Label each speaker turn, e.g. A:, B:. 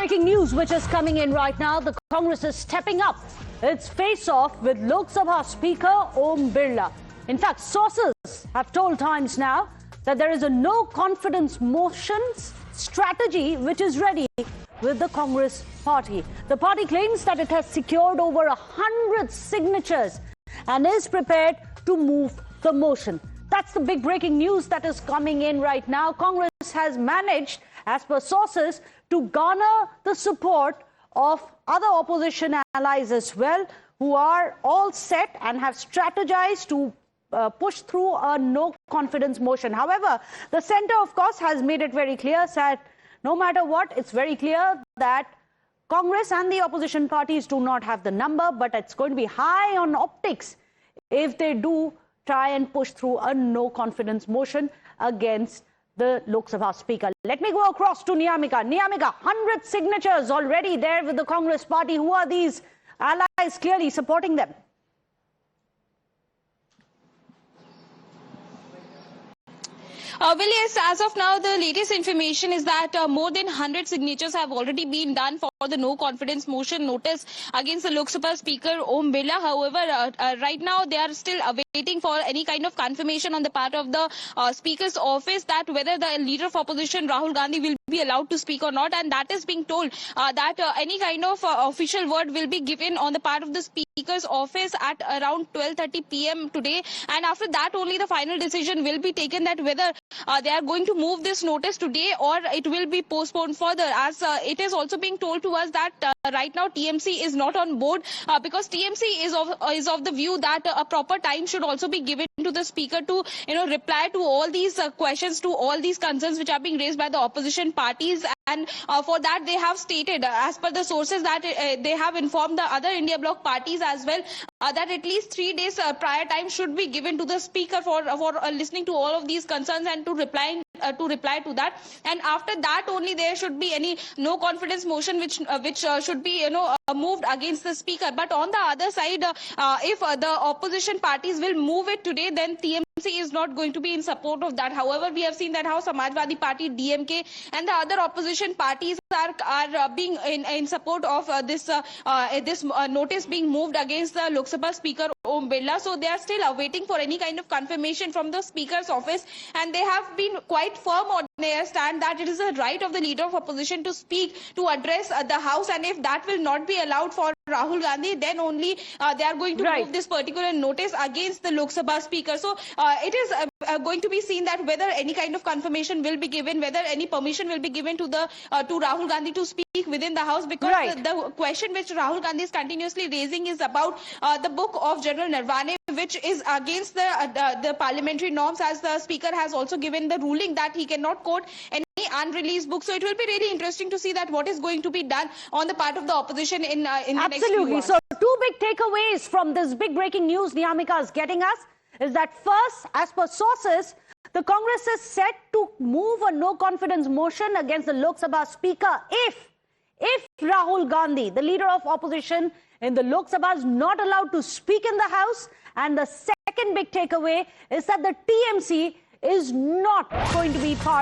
A: breaking news which is coming in right now. The Congress is stepping up its face-off with Lok Sabha Speaker Om Birla. In fact, sources have told Times Now that there is a no-confidence motions strategy which is ready with the Congress party. The party claims that it has secured over 100 signatures and is prepared to move the motion. That's the big breaking news that is coming in right now. Congress has managed, as per sources, to garner the support of other opposition allies as well, who are all set and have strategized to push through a no-confidence motion. However, the centre, of course, has made it very clear that no matter what, it's very clear that Congress and the opposition parties do not have the number, but it's going to be high on optics if they do try and push through a no-confidence motion against the Lok Sabha Speaker. Let me go across to Niyamika. Niyamika, 100 signatures already there with the Congress party. Who are these allies clearly supporting them?
B: Well, yes, as of now, the latest information is that more than 100 signatures have already been done for the no-confidence motion notice against the Lok Sabha Speaker Om Birla. However, right now they are still awaiting for any kind of confirmation on the part of the Speaker's office that whether the Leader of Opposition Rahul Gandhi will be allowed to speak or not, and that is being told that any kind of official word will be given on the part of the Speaker's office at around 12:30 p.m. today, and after that only the final decision will be taken that whether they are going to move this notice today or it will be postponed further, as it is also being told to us that right now TMC is not on board because TMC is of the view that a proper time should also be given to the Speaker to reply to all these questions, to all these concerns which are being raised by the opposition parties. And for that, they have stated, as per the sources, that they have informed the other India Bloc parties as well that at least 3 days prior time should be given to the Speaker for listening to all of these concerns and to reply to that. And after that only there should be any no confidence motion which should be moved against the Speaker. But on the other side, if the opposition parties will move it today, then TMC is not going to be in support of that. However, we have seen that how Samajwadi Party, DMK, and the other opposition parties are being in support of this notice being moved against the Lok Sabha Speaker Om Birla. So they are still awaiting for any kind of confirmation from the Speaker's office, and they have been quite firm on their stand that it is a right of the Leader of Opposition to speak, to address the House, and if that will not be allowed for Rahul Gandhi, then only they are going to move this particular notice against the Lok Sabha Speaker. So it is going to be seen that whether any kind of confirmation will be given, whether any permission will be given to Rahul Gandhi to speak within the House, because the question which Rahul Gandhi is continuously raising is about the book of General Nirvane, which is against the parliamentary norms, as the Speaker has also given the ruling that he cannot quote any unreleased book. So it will be really interesting to see that what is going to be done on the part of the opposition in the next few hours.
A: So two big takeaways from this big breaking news Niyamika is getting us is that first, as per sources, the Congress is set to move a no-confidence motion against the Lok Sabha Speaker if Rahul Gandhi, the Leader of Opposition in the Lok Sabha, is not allowed to speak in the House. And the second big takeaway is that the TMC is not going to be part